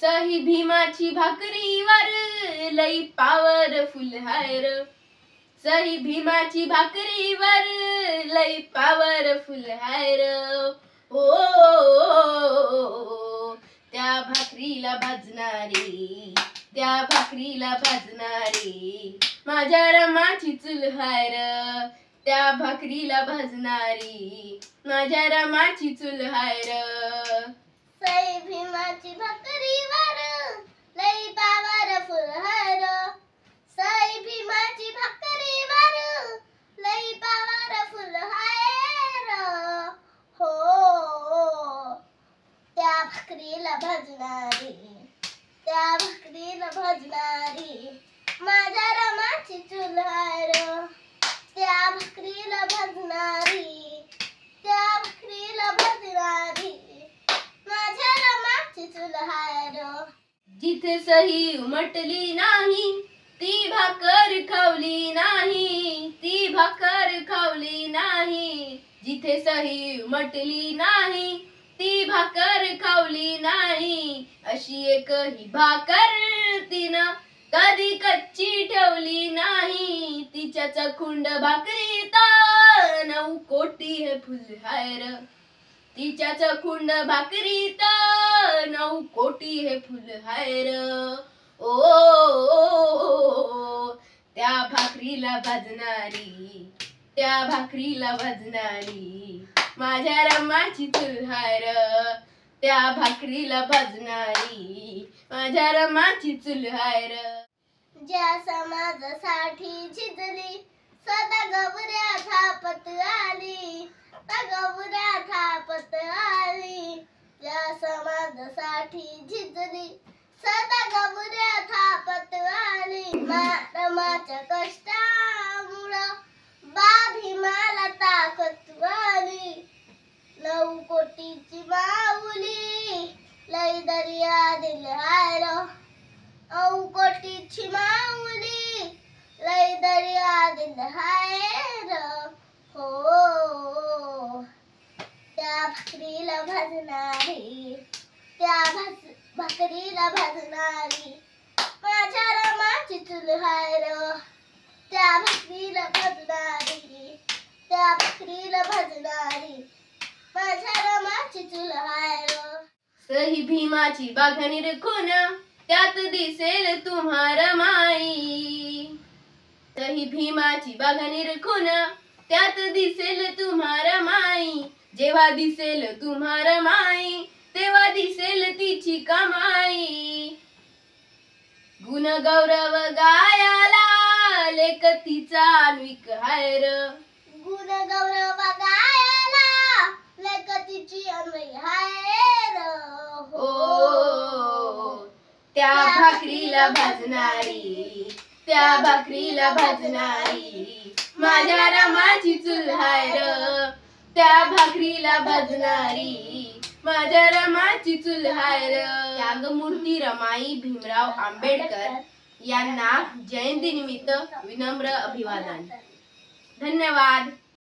सही भीमाची भाकरीवर लई पॉवरफुल हाय र. सही भीमाची भाकरीवर लई पॉवरफुल हाय र. ओ त्या भाकरीला भाजणारी, त्या भाकरीला भाजणारी माझ्या रमाची चूल हाय र. त्या भाकरीला भाजणारी माझ्या रमाची चूल हाय र. सई भीमाची भाकरीवर लई पॉवरफुल हाय र. सई भीमाची भाकरीवर लई पॉवरफुल हाय र. हो त्या भाकरीला भाजणारी, त्या भाकरीला भाजणारी माझ्या रमाची चूल हाय र. त्या भाकरीला भाजणारी, त्या भाकरीला भाजणारी माझ्या रमाची चूल हाय र. जिथे सही उमटली नाही ती भाकर खावली नाही, ती भाकर खावली नाही. जिथे सही उमटली नाही ती भाकर खावली नाही. अशी एकही भाकर तिनं कधी कच्ची ठेवली नाही. तिच्या चखुंड भाकरीत 9 कोटी हे फुल हाय र. तिच्या चखुंड भाकरीत 9 कोटी हे फुल हाय र. ओ त्या भाकरीला भाजणारी, त्या भाकरीला भाजणारी माझ्या रमाची चूल हाय र. त्या भाकरीला भाजणारी माझ्या रमाची चूल हाय र. ज्या समाजासाठी झिजली सदा गवऱ्या थापत आली, त्या गवऱ्या थापत आली. ज्या समाजासाठी झिजली सदा गवऱ्या थापत आली. रमाच्या कष्टामुळं बा भीमाला ताकद आली. 9 कोटीची माऊली लई दर्या दिल हाय र. 9 कोटीची माऊली लई दर्या दिल हाय र. हो त्या भाकरीला भाजणारी, त्या भाकरीला भाजणारी माझ्या रमाची चूल हाय र. त्या भाकरीला भाजणारी, त्या भाकरीला भाजणारी माझ्या रमाची चूल हाय र. सही भीमाची बाघानी रखून त्यात दिसेल तुम्हा रमाई. सही भीमाची बाघानी रखून त्यात दिसेल तुम्हा रमाई. जेव्हा दिसेल तुम्हा रमाई तेव्हा दिसेल तिची कमाई. गुण गौरव गायाला लेक तिचा अन्विक हाय र. गुण गौरव गायाला लेक तिची अन्वय हाय र. हो त्या भाकरीला भाजणारी, त्या भाकरीला भाजणारी माझ्या रमाची चूल हाय र. त्या भाकरीला भाजणारी माझ्या रमाची चूल हाय र. त्यागमूर्ती रमाई भीमराव आंबेडकर यांना जयंती निमित्त विनम्र अभिवादन. धन्यवाद.